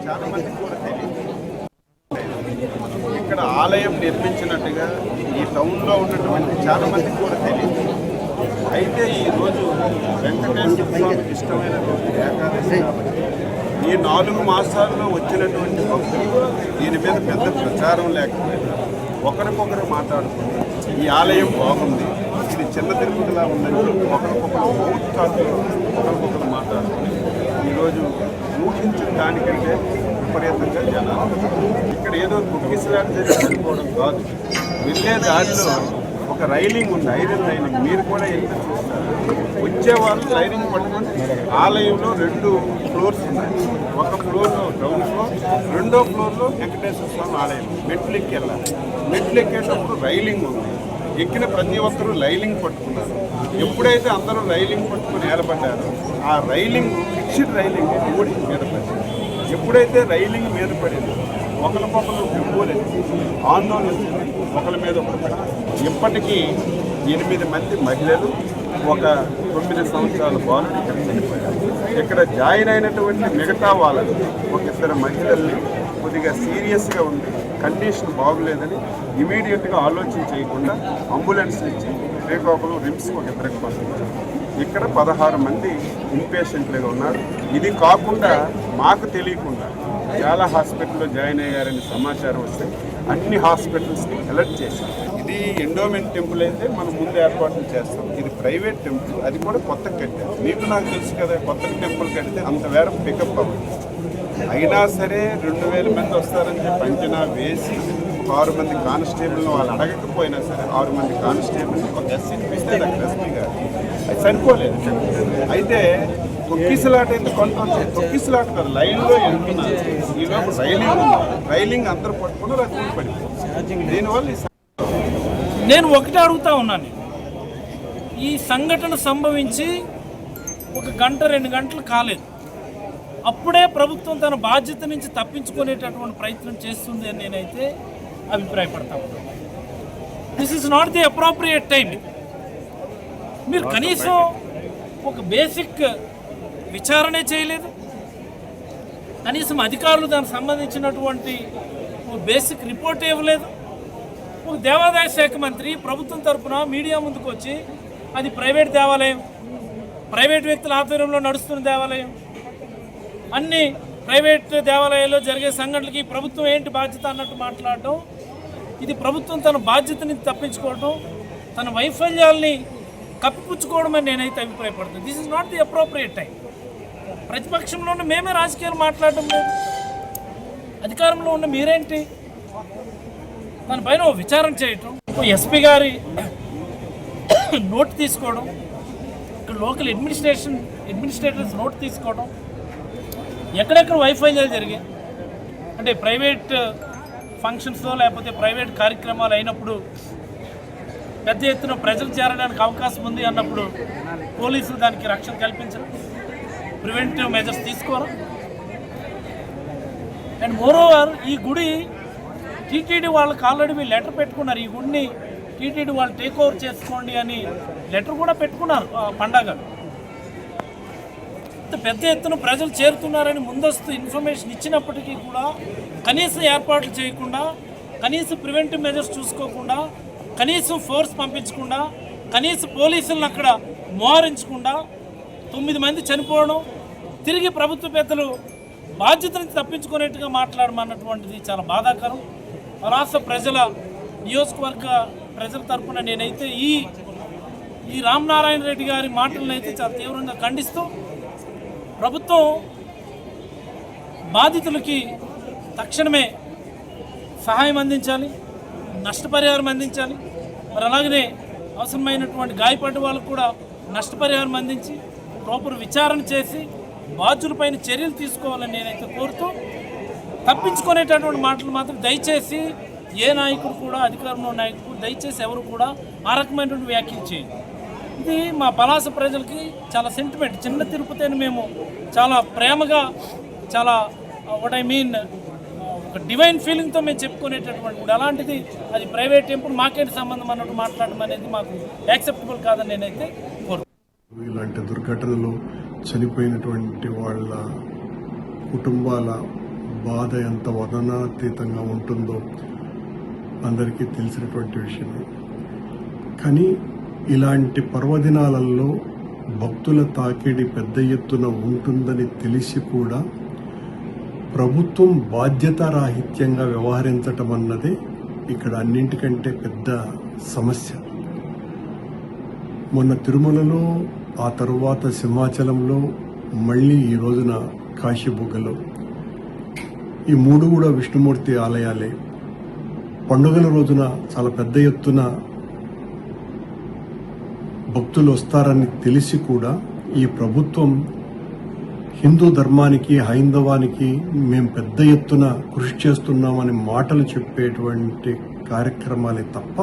చాలా మందికి కూడా తెలియదు. ఇక్కడ ఆలయం నిర్మించినట్టుగా ఈ టౌన్లో ఉన్నటువంటి చాలా మందికి కూడా తెలియదు. అయితే ఈరోజు వెంకటేశ్వర స్వామికి ఇష్టమైనటువంటి ఏకాదశి కాబట్టి ఈ 4 మాసాల్లో వచ్చినటువంటి భక్తులు దీని మీద పెద్ద ప్రచారం లేకపోయినా ఒకరికొకరు మాట్లాడుకుంటారు. ఈ ఆలయం బాగుంది, ఇది చిన్న తిరుపతిలా ఉందని ఒకరికొకరు మౌత్కాలు ఒకరికొకరు మాట్లాడుకుని ఈరోజు ఊహించిన దానికంటే విపరీతంగా జనాలు ఇక్కడ ఏదో తొక్కిసలాట జరిగిపోవడం కాదు. వెళ్ళే దారిలో ఒక రైలింగ్ ఉంది, ఐరన్ రైలింగ్. మీరు కూడా ఎంత చూస్తారు, వచ్చేవాళ్ళు రైలింగ్ పట్టుకొని ఆలయంలో 2 ఫ్లోర్స్ ఉన్నాయి. ఒక ఫ్లోర్లో గ్రౌండ్ ఫ్లోర్, రెండో ఫ్లోర్లో వెంకటేశ్వర స్వామి ఆలయం. మెట్లు ఎక్కి వెళ్ళాలి. మెట్లు ఎక్కేటప్పుడు రైలింగ్ ఉంది. ఎక్కిన ప్రతి ఒక్కరూ రైలింగ్ పట్టుకున్నారు. ఎప్పుడైతే అందరూ రైలింగ్ పట్టుకుని ఏలబడ్డారో ఆ రైలింగ్ ఫిక్స్డ్ రైలింగ్ ఊడి మీద పడింది. ఎప్పుడైతే రైలింగ్ మీద పడింది ఒకరికొకరు వివ్వలేదు, ఆందోళన వచ్చింది, ఒకరి మీద ఒకరు పడ్డారు. ఇప్పటికీ 8 మంది మహిళలు, ఒక 9 సంవత్సరాల బాలుడు ఇక్కడ చనిపోయారు. ఇక్కడ జాయిన్ అయినటువంటి మిగతా వాళ్ళని ఒక 2 మహిళల్ని కొద్దిగా సీరియస్గా ఉంది, కండిషన్ బాగులేదని ఇమీడియట్గా ఆలోచన చేయకుండా అంబులెన్స్ ఇచ్చి శ్రీకాకుళం రిమ్స్కి ఒక 2 పంపించారు. ఇక్కడ 16 మంది ఇన్పేషెంట్లుగా ఉన్నారు. ఇది కాకుండా మాకు తెలియకుండా చాలా హాస్పిటల్లో జాయిన్ అయ్యారని సమాచారం వస్తే అన్ని హాస్పిటల్స్ని అలర్ట్ చేశాం. ఇది ఎండోమెంట్ టెంపుల్ అయితే మనం ముందు ఏర్పాట్లు చేస్తాం. ఇది ప్రైవేట్ టెంపుల్, అది కూడా కొత్తగా కట్టారు. మీకు నాకు తెలుసు కదా, కొత్త టెంపుల్ కడితే అంత వేరం పికప్ అవ్వదు. అయినా సరే 2000 మంది వస్తారని చెప్పి అంచనా వేసి 6 మంది కానిస్టేబుల్ని వాళ్ళు అడగకపోయినా సరే 6 మంది కానిస్టేబుల్ని ఒక ఎస్సీని పిస్తే నాకు ఎస్పీ గారు అది సరిపోలేదు. అయితే తొక్కిసలాట ఎందుకు కొంత తొక్కిసలాట కాదు, లైన్లో వెళ్తున్నారు. ఈలోపు రైలింగ్ అందరూ పట్టుకున్నారు, అది పడిపోయింది. దీనివల్ల నేను ఒకటే అడుగుతా ఉన్నాను, ఈ సంఘటన సంభవించి 1 గంట 2 గంటలు కాలేదు, అప్పుడే ప్రభుత్వం తన బాధ్యత నుంచి తప్పించుకునేటటువంటి ప్రయత్నం చేస్తుంది అని నేనైతే అభిప్రాయపడతా ఉన్నాను. This is not the appropriate time. మీరు కనీసం ఒక బేసిక్ విచారణే చేయలేదు, కనీసం అధికారులు దానికి సంబంధించినటువంటి ఒక బేసిక్ రిపోర్ట్ ఇవ్వలేదు. ఒక దేవాదాయ శాఖ మంత్రి ప్రభుత్వం తరఫున మీడియా ముందుకు వచ్చి అది ప్రైవేట్ దేవాలయం, ప్రైవేట్ వ్యక్తుల ఆధ్వర్యంలో నడుస్తున్న దేవాలయం, అన్ని ప్రైవేట్ దేవాలయాల్లో జరిగే సంఘటనలకి ప్రభుత్వం ఏంటి బాధ్యత అన్నట్టు మాట్లాడటం, ఇది ప్రభుత్వం తన బాధ్యతని తప్పించుకోవడం, తన వైఫల్యాల్ని కప్పిపుచ్చుకోవడం అని నేనైతే అభిప్రాయపడుతున్నాను. This is not the appropriate time. ప్రతిపక్షంలో ఉన్న మేమే రాజకీయాలు మాట్లాడటం లేదు, అధికారంలో ఉన్న మీరేంటి దానిపైన విచారణ చేయటం, ఎస్పీ గారి నోట్ తీసుకోవడం, ఇక్కడ లోకల్ అడ్మినిస్ట్రేటర్స్ నోట్ తీసుకోవడం, ఎక్కడెక్కడ వైఫల్యాలు జరిగాయి అంటే ప్రైవేట్ ఫంక్షన్స్లో లేకపోతే ప్రైవేట్ కార్యక్రమాలు అయినప్పుడు పెద్ద ఎత్తున ప్రజలు చేరడానికి అవకాశం ఉంది అన్నప్పుడు పోలీసులు దానికి రక్షణ కల్పించరు, ప్రివెంటివ్ మెజర్స్ తీసుకోరు. అండ్ మోరోవర్ ఈ గుడి టీటీడీ వాళ్ళకి ఆల్రెడీ మీరు లెటర్ పెట్టుకున్నారు, ఈ గుడిని టీటీడీ వాళ్ళు టేక్ ఓవర్ చేసుకోండి అని లెటర్ కూడా పెట్టుకున్నారు. పండగ పెద్ద ఎత్తున ప్రజలు చేరుతున్నారని ముందస్తు ఇన్ఫర్మేషన్ ఇచ్చినప్పటికీ కూడా కనీసం ఏర్పాట్లు చేయకుండా, కనీసం ప్రివెంటివ్ మెజర్స్ చూసుకోకుండా, కనీసం ఫోర్స్ పంపించకుండా, కనీసం పోలీసులను అక్కడ మోహరించకుండా 9 మంది చనిపోవడం, తిరిగి ప్రభుత్వ పెద్దలు బాధ్యతను తప్పించుకునేట్టుగా మాట్లాడమన్నటువంటిది చాలా బాధాకరం. రాష్ట్ర ప్రజల నియోజకవర్గ ప్రజల తరఫున నేనైతే ఈ రామనారాయణ రెడ్డి గారి మాటలను అయితే చాలా తీవ్రంగా ఖండిస్తూ ప్రభుత్వం బాధితులకి తక్షణమే సహాయం అందించాలి, నష్టపరిహారం అందించాలి. మరి అలాగనే అవసరమైనటువంటి గాయపడ్డ వాళ్ళకు కూడా నష్టపరిహారం అందించి ప్రాపర్ విచారణ చేసి బాధ్యులపైన చర్యలు తీసుకోవాలని నేనైతే కోరుతూ, తప్పించుకునేటటువంటి మాటలు మాత్రం దయచేసి ఏ నాయకుడు కూడా, అధికారంలో నాయకుడు దయచేసి ఎవరు కూడా ఆ రకమైనటువంటి వ్యాఖ్యలు చేయండి. ఇది మా పలాస ప్రజలకి చాలా సెంటిమెంట్. చిన్న తిరుపతిని మేము చాలా ప్రేమగా, చాలా వాట్ ఐ మీన్ ఒక డివైన్ ఫీలింగ్తో మేము చెప్పుకునేటటువంటి కూడా, అలాంటిది అది ప్రైవేట్ టెంపుల్ మాకేంటి సంబంధం అన్నట్టు మాట్లాడడం అనేది మాకు యాక్సెప్టబుల్ కాదని నేనైతే కోరుతున్నాను. ఇలాంటి దుర్ఘటనలు చనిపోయినటువంటి వాళ్ళ కుటుంబాల బాధ ఎంత వర్ణనాతీతంగా ఉంటుందో అందరికీ తెలిసినటువంటి విషయమే. కానీ ఇలాంటి పర్వదినాలలో భక్తుల తాకిడి పెద్ద ఎత్తున ఉంటుందని తెలిసి కూడా ప్రభుత్వం బాధ్యతారాహిత్యంగా వ్యవహరించటం అన్నదే ఇక్కడ అన్నింటికంటే పెద్ద సమస్య. మొన్న తిరుమలలో, ఆ తరువాత సింహాచలంలో, మళ్ళీ ఈ రోజున కాశీబుగ్గలో, ఈ మూడు కూడా విష్ణుమూర్తి ఆలయాలే. పండుగల రోజున చాలా పెద్ద ఎత్తున భక్తులు వస్తారని తెలిసి కూడా ఈ ప్రభుత్వం హిందూ ధర్మానికి, హైందవానికి మేము పెద్ద ఎత్తున కృషి చేస్తున్నామని మాటలు చెప్పేటువంటి కార్యక్రమాలే తప్ప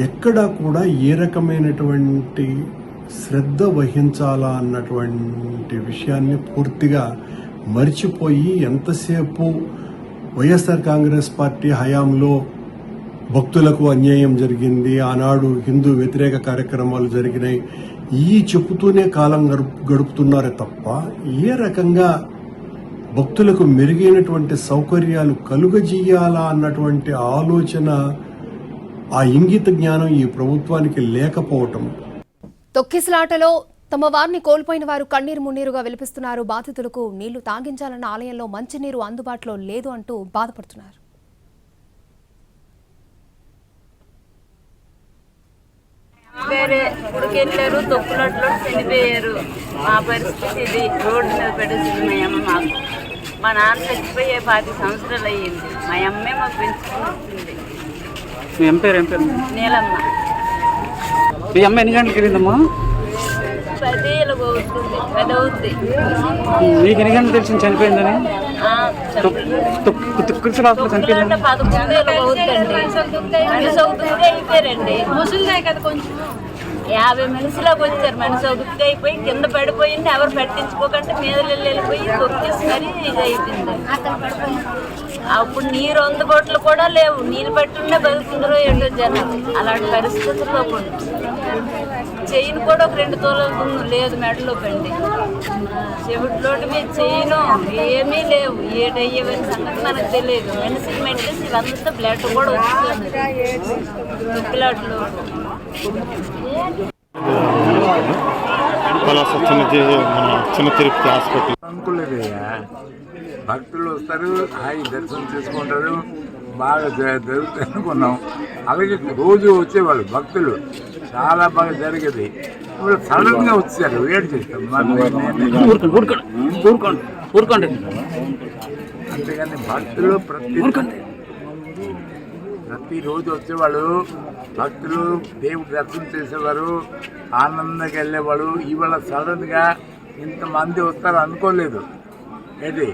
ఎక్కడా కూడా ఏ రకమైనటువంటి శ్రద్ధ వహించాలా అన్నటువంటి విషయాన్ని పూర్తిగా మర్చిపోయి ఎంతసేపు వైఎస్ఆర్ కాంగ్రెస్ పార్టీ హయాంలో భక్తులకు అన్యాయం జరిగింది, ఆనాడు హిందూ వ్యతిరేక కార్యక్రమాలు జరిగినాయి, ఈ చెబుతూనే కాలం గడుపుతున్నారే తప్ప ఏ రకంగా భక్తులకు మెరుగైనటువంటి సౌకర్యాలు కలుగజేయాలా అన్నటువంటి ఆలోచన, ఆ ఇంగిత జ్ఞానం ఈ ప్రభుత్వానికి లేకపోవటం. తొక్కిసలాటలో తమ వారిని కోల్పోయిన వారు కన్నీరు మున్నీరుగా విలపిస్తున్నారు. బాధితులకు నీళ్లు తాగించాలన్న ఆలయంలో మంచినీరు అందుబాటులో లేదు అంటూ బాధపడుతున్నారు. వేరే ఉడికెళ్ళారు, తొక్కులట్లో చనిపోయారు. మా పరిస్థితి ఇది. రోడ్డు మీద పెట్టేసింది మా అమ్మ. మాకు మా నాన్న చచ్చిపోయే 10 సంవత్సరాలు అయ్యింది. మా అమ్మే మాకు పెంచుకుంటుంది. నీలమ్మ. మీ అమ్మ ఎన్ని గంటలకు వెళ్ళిందమ్మా? 10 అవుతుంది, 10 అవుద్ది. మీకు ఎన్ని గంటలు తెలిసింది చనిపోయిందని? తొక్కిసలాటలో చనిపోయిందండి. 11 అవుతుందండి. మనిషి అవుతుంది అయిపోయారండి. ముసలిదే కదా, కొంచెం 50 మనిషిలాగా వచ్చారు. మనిషి అవుతుంది అయిపోయి కింద పడిపోయింది. ఎవరు పట్టించుకోకంటే మీద వెళ్ళిపోయి తొక్కేసి మరీ ఇది అయిపోయింది. అప్పుడు నీరు అందుబాటులో కూడా లేవు. నీళ్ళు పట్టుకునే బతుకుందరో ఏంటో జనం. అలాంటి పరిస్థితుల్లో చైన్ కూడా ఒక 2 తోలలు లేదు మెడలో పండి. చెవిటిలోటి మీద చైను ఏమీ లేవు. ఏటయ్యేవని సంగతి మనకు తెలియదు. మెడిసిన్ ఇవంతా బ్లడ్ కూడా వస్తుంది తొక్కిలాట్లో. చిన్న తిరుపతి హాస్పిటల్ అనుకోలేదయ్యా. భక్తులు వస్తారు, హాయి దర్శనం చేసుకుంటారు, బాగా జరుగుతుంది అనుకున్నాం. అలాగే రోజు వచ్చేవాళ్ళు భక్తులు, చాలా బాగా జరిగేది. ఇప్పుడు సడన్ గా వచ్చారు, వెయిట్ చేస్తాం. అంతేగాని భక్తులు ప్రతిరోజు వచ్చేవాళ్ళు, భక్తులు దేవుడు దర్శనం చేసేవారు, ఆనందంగా వెళ్ళేవాడు. ఇవాళ సడన్ గా ఇంతమంది వస్తారు అనుకోలేదు. ఏంటి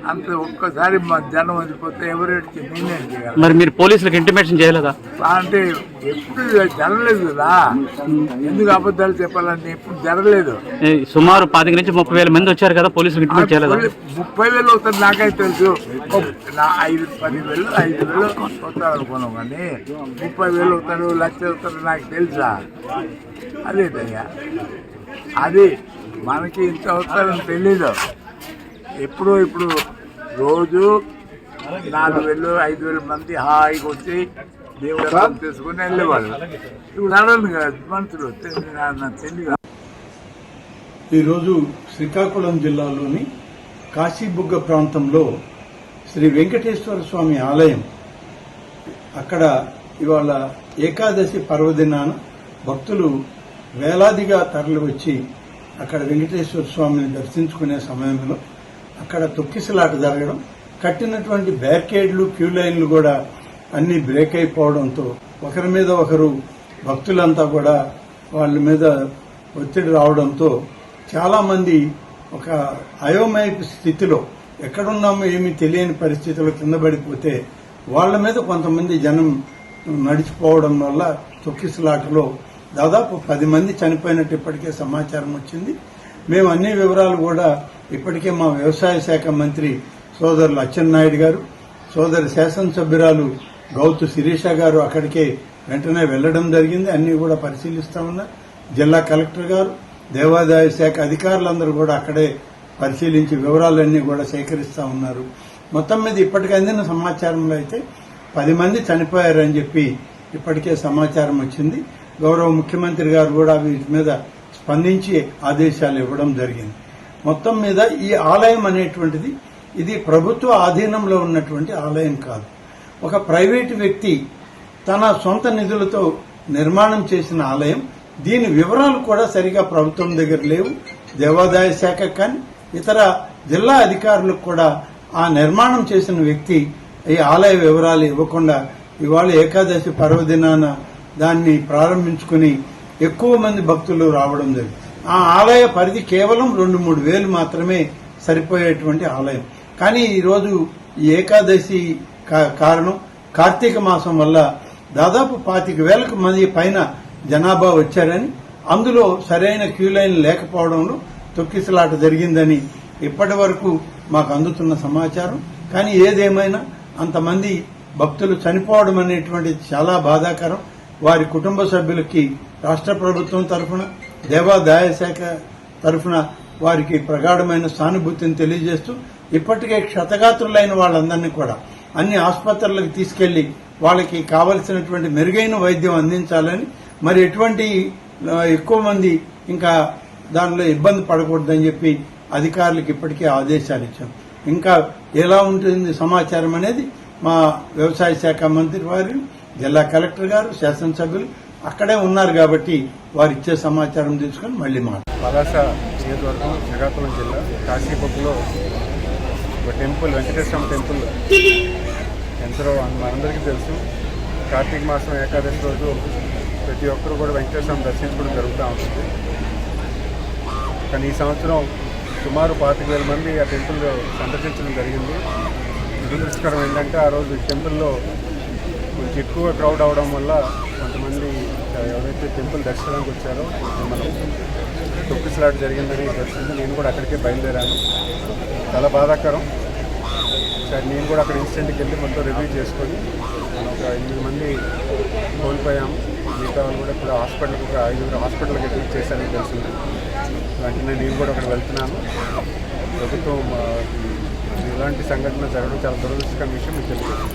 అంత ఒక్కసారి జనం వదిలిపోతే ఎవరికి నేనేం చేయాలి? మరి మీరు పోలీసులకు ఇంటిమేషన్ చేయలేదా? అంటే ఎప్పుడు జరగలేదు కదా, ఎందుకు అబద్ధాలు చెప్పాలంటే ఎప్పుడు జరగలేదు. సుమారు 10 నుంచి 30,000 మంది వచ్చారు కదా, పోలీసులకు ఇంటిమేట్ చేయలేదా? 30,000 వస్తారు నాకైతే తెలుసు. 10,000 వస్తారు అనుకున్నాం, కానీ 30,000 వస్తారు, 1,00,000 వస్తారు నాకు తెలుసా? అదేదయ్యా, అది మనకి ఇంత వస్తారని తెలీదు. ఇప్పుడు రోజు 4,000, 5,000 మంది హాయిగా వచ్చి దేవుడు తీసుకుని వెళ్ళేవాళ్ళు. ఇప్పుడు సడన్గా మనుషులు తెలియదు. ఈరోజు శ్రీకాకుళం జిల్లాలోని కాశీబుగ్గ ప్రాంతంలో శ్రీ వెంకటేశ్వర స్వామి ఆలయం, అక్కడ ఇవాళ ఏకాదశి పర్వదినాన భక్తులు వేలాదిగా తరలి వచ్చి అక్కడ వెంకటేశ్వర స్వామిని దర్శించుకునే సమయంలో అక్కడ తొక్కిసలాట జరగడం, కట్టినటువంటి బ్యారికేడ్లు, క్యూ లైన్లు కూడా అన్ని బ్రేక్ అయిపోవడంతో ఒకరి మీద ఒకరు భక్తులంతా కూడా వాళ్ళ మీద ఒత్తిడి రావడంతో చాలా మంది ఒక అయోమయ స్థితిలో, ఎక్కడున్నామో ఏమీ తెలియని పరిస్థితిలో కింద పడిపోతే వాళ్ల మీద కొంతమంది జనం నడిచిపోవడం వల్ల తొక్కిసలాటలో దాదాపు 10 మంది చనిపోయినట్టు ఇప్పటికే సమాచారం వచ్చింది. మేము అన్ని వివరాలు కూడా ఇప్పటికే మా వ్యవసాయ శాఖ మంత్రి సోదరులు అచ్చెన్నాయుడు గారు, సోదరి శాసనసభ్యురాలు గౌతు శిరీష గారు అక్కడికే వెంటనే వెళ్లడం జరిగింది. అన్ని కూడా పరిశీలిస్తా ఉన్నారు. జిల్లా కలెక్టర్ గారు, దేవాదాయ శాఖ అధికారులందరూ కూడా అక్కడే పరిశీలించి వివరాలన్నీ కూడా సేకరిస్తూ ఉన్నారు. మొత్తం మీద ఇప్పటికి అందిన సమాచారంలో అయితే 10 మంది చనిపోయారని చెప్పి ఇప్పటికే సమాచారం వచ్చింది. గౌరవ ముఖ్యమంత్రి గారు కూడా వీటి మీద స్పందించి ఆదేశాలు ఇవ్వడం జరిగింది. మొత్తం మీద ఈ ఆలయం అనేటువంటిది ఇది ప్రభుత్వ ఆధీనంలో ఉన్నటువంటి ఆలయం కాదు. ఒక ప్రైవేటు వ్యక్తి తన సొంత నిధులతో నిర్మాణం చేసిన ఆలయం. దీని వివరాలు కూడా సరిగా ప్రభుత్వం దగ్గర లేవు. దేవాదాయ శాఖ కానీ ఇతర జిల్లా అధికారులకు కూడా ఆ నిర్మాణం చేసిన వ్యక్తి ఈ ఆలయ వివరాలు ఇవ్వకుండా ఇవాళ ఏకాదశి పర్వదినాన దాన్ని ప్రారంభించుకుని ఎక్కువ మంది భక్తులు రావడం జరిగింది. ఆ ఆలయ పరిధి కేవలం 2-3 వేలు మాత్రమే సరిపోయేటువంటి ఆలయం. కానీ ఈరోజు ఈ ఏకాదశి కారణం కార్తీక మాసం వల్ల దాదాపు 25,000 మంది పైన జనాభా వచ్చారని, అందులో సరైన క్యూ లైన్ లేకపోవడంలో తొక్కిసలాట జరిగిందని ఇప్పటి వరకు మాకు అందుతున్న సమాచారం. కానీ ఏదేమైనా అంతమంది భక్తులు చనిపోవడం అనేటువంటిది చాలా బాధాకరం. వారి కుటుంబ సభ్యులకి రాష్ట్ర ప్రభుత్వం తరఫున దేవాదాయ శాఖ తరఫున వారికి ప్రగాఢమైన సానుభూతిని తెలియజేస్తూ ఇప్పటికే క్షతగాత్రులైన వాళ్ళందరినీ కూడా అన్ని ఆసుపత్రులకు తీసుకెళ్లి వాళ్ళకి కావలసినటువంటి మెరుగైన వైద్యం అందించాలని, మరి ఎటువంటి ఎక్కువ మంది ఇంకా దానిలో ఇబ్బంది పడకూడదని చెప్పి అధికారులకు ఇప్పటికే ఆదేశాలు ఇచ్చాం. ఇంకా ఎలా ఉంటుంది సమాచారం అనేది మా వ్యవసాయ శాఖ మంత్రి వారు, జిల్లా కలెక్టర్ గారు, శాసనసభ్యులు అక్కడే ఉన్నారు కాబట్టి వారు ఇచ్చే సమాచారం తీసుకుని మళ్ళీ పలాస నియోజకవర్గం శ్రీకాకుళం జిల్లా కాశీబుగ్గులో ఒక టెంపుల్, వెంకటేశ్వర టెంపుల్ ఎంతో మనందరికీ తెలుసు. కార్తీక మాసం ఏకాదశి రోజు ప్రతి ఒక్కరూ కూడా వెంకటేశ్వరం దర్శించుకోవడం జరుగుతూ ఉంటుంది. కానీ ఈ సంవత్సరం సుమారు 25,000 మంది ఆ టెంపుల్ సందర్శించడం జరిగింది. దురదృష్టకరం ఏంటంటే ఆ రోజు టెంపుల్లో కొంచెం ఎక్కువ క్రౌడ్ అవడం వల్ల కొంతమంది ఎవరైతే టెంపుల్ దర్శనానికి వచ్చారో మనం తొక్కిసలాట జరిగిందని తెలిసింది. నేను కూడా అక్కడికే బయలుదేరాను. చాలా బాధాకరం. సరే నేను కూడా అక్కడ ఇన్సిడెంట్కి వెళ్ళి మొత్తం రివ్యూ చేసుకొని ఒక 8 మంది కోల్పోయాము. మిగతా వాళ్ళు కూడా ఇప్పుడు హాస్పిటల్కి ఒక 5 హాస్పిటల్కి అడ్మిట్ చేశారని తెలిసింది. వెంటనే నేను కూడా అక్కడ వెళ్తున్నాను. ప్రభుత్వం ఇలాంటి సంఘటన జరగడం చాలా దురదృష్టకరమైన విషయం మీకు తెలుసు.